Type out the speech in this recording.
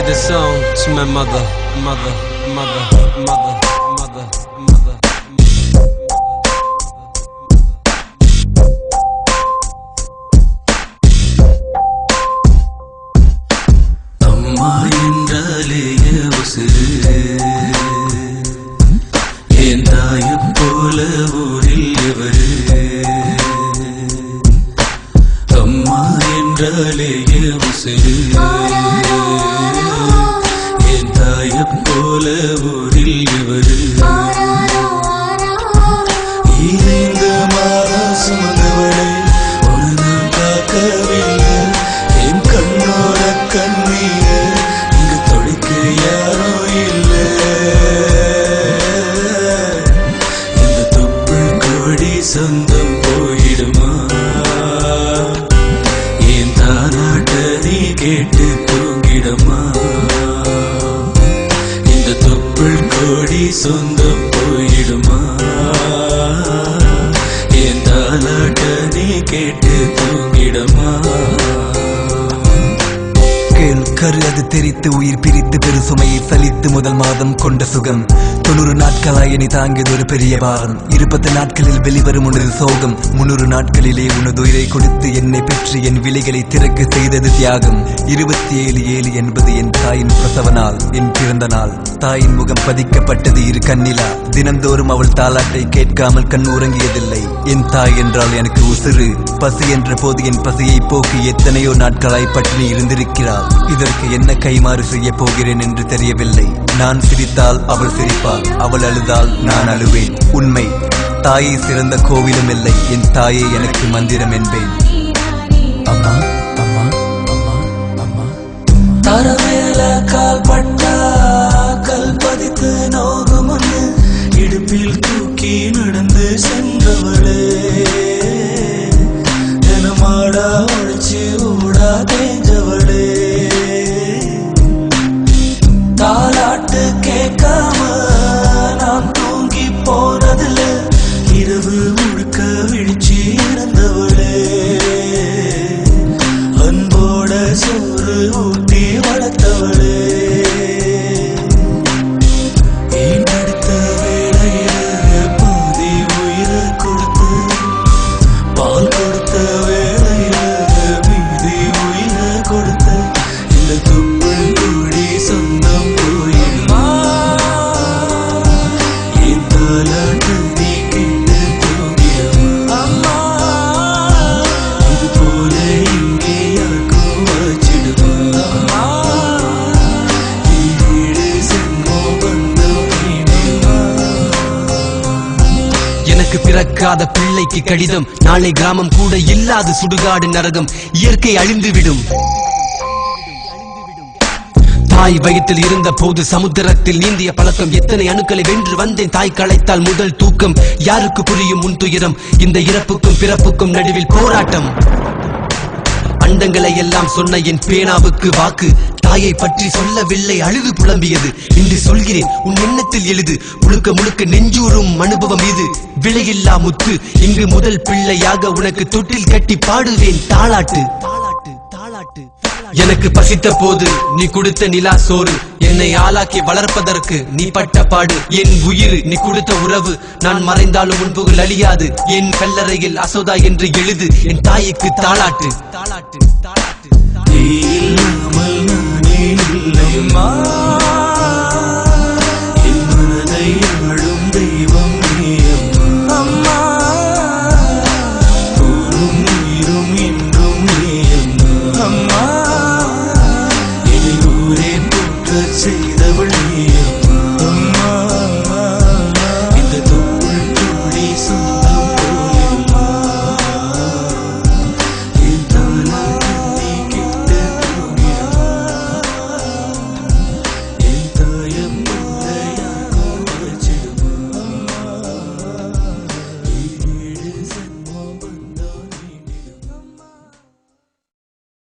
dedicate this song to my mother. அம்மா என்றாலே உசுரு, என் தாயைப் போல ஊரில் எவரு. அம்மா என்றாலே உசுரு, என் தாயைப் போல ஊரில் எவரு. இந்த மாதம் சுமந்தவளை ஒரு நாள் பார்க்கவில்லை. என் கண்ணோட கண்ணீர் இங்கு தொடைக்க யாரோ இல்லை. இந்த தொப்புள் கொடி சொந்தம் போயிடுமா? என் தாலாட்ட நீ கேட்டு தூங்கிடமா? இந்த தொப்புள் கொடி சொந்தம் போயிடுமா? என் தாலாட்ட நீ கேட்டு தூங்கிடமா? கரு அது தெரித்து உயிர் பிரித்து பெரு சுமையை சலித்து முதல் மாதம் கொண்ட சுகம் 90 நாட்களாய் என்னை தாங்கியது ஒரு பெரிய பாரம். 20 நாட்களில் வெளிவரும் உனது சோகம். 300 நாட்களிலே உனது உயிரை கொடுத்து என்னை பெற்று என் விலைகளை திறக்க செய்தது தியாகம். 27/7 என்பது என் தாயின் பிரசவ நாள், என் பிறந்த நாள். தாயின் முகம் பதிக்கப்பட்டது இரு கண்ணிலா. தினந்தோறும் அவள் தாலாட்டை கேட்காமல் கண் உறங்கியதில்லை. என் தாய் என்றால் எனக்கு உசுறு. பசி என்ற போது என் பசியை போக்கி எத்தனையோ நாட்களாய் பட்டினி இருந்திருக்கிறாள். இதற்கு என்ன கைமாறு செய்ய போகிறேன் என்று தெரியவில்லை. நான் சிரித்தால் அவள் சிரிப்பாள், அவள் அழுதால் நான் அழுவேன். உண்மை, தாயை சிறந்த கோவிலும் இல்லை. என் தாயே எனக்கு மந்திரம் என்பேன். அம்மா அம்மா அம்மா அம்மா. தரமேல கால் பட்டா கல் பதித்து நோகும் ஒன்று, இடுப்பில் தூக்கி நடந்து சென்றவளே. தினமாடா ஒழிச்சு ஊடா தேஞ்சவளே. தாலாட்டு கேட்காம நான் தூங்கி போனதில்ல. இரவு முழுக்க விழிச்சு இருந்தவளே. அன்போட சோறு ஊட்டி வளர்த்தவளே. ஏனெடுத்த வேளையில பாதி உயிரை கொடுத்து, பால் கொடுத்த வேளையில மீதி உயிரை கொடுத்த இந்த துப்புள் கூடி சொந்தம் போயிடுமா? என் தாலாட்டு நீ கேட்டு தூங்கிடமா? இது போல இங்கே யாருக்கும் வச்சிடுமா? ஈடு சென்மோ பந்தம் நீடுமா? எனக்கு பிறக்காத பிள்ளைக்கு கடிதம். நாளை கிராமம் கூட இல்லாது சுடுகாடு நரகம். இயற்கை அழிந்துவிடும். தாய் வயிற்றில் இருந்த போது சமுத்திரத்தில் நீந்திய பழக்கம். எத்தனை அணுக்களை வென்று வந்தேன். தாய் களைத்தால் முதல் தூக்கம். யாருக்கு புரியும் உன் துயரம்? இந்த இறப்புக்கும் பிறப்புக்கும் நடுவில் போராட்டம். அண்டங்களை எல்லாம் சொன்ன என் பேனாவுக்கு வாக்கு. தாயை பற்றி சொல்லவில்லை, அழுது புலம்பியது. இன்று சொல்கிறேன், உன் எண்ணத்தில் எழுது. முழுக்க முழுக்க நெஞ்சூரும் அனுபவம் இது. விலையில்லா முத்து. இங்கு முதல் பிள்ளையாக உனக்கு தொட்டில் கட்டி பாடுவேன் தாலாட்டு. எனக்கு பசித்த போது நீ கொடுத்த நிலா சோறு. என்னை ஆளாக்கி வளர்ப்பதற்கு நீ பட்ட பாடு. என் உயிர் நீ கொடுத்த உறவு. நான் மறைந்தாலும் உன் புகழ் அழியாது. என் கல்லறையில் அசோதா என்று எழுது. என் தாய்க்கு தாலாட்டு. இல்லாமல் நானே இல்லைம்மா.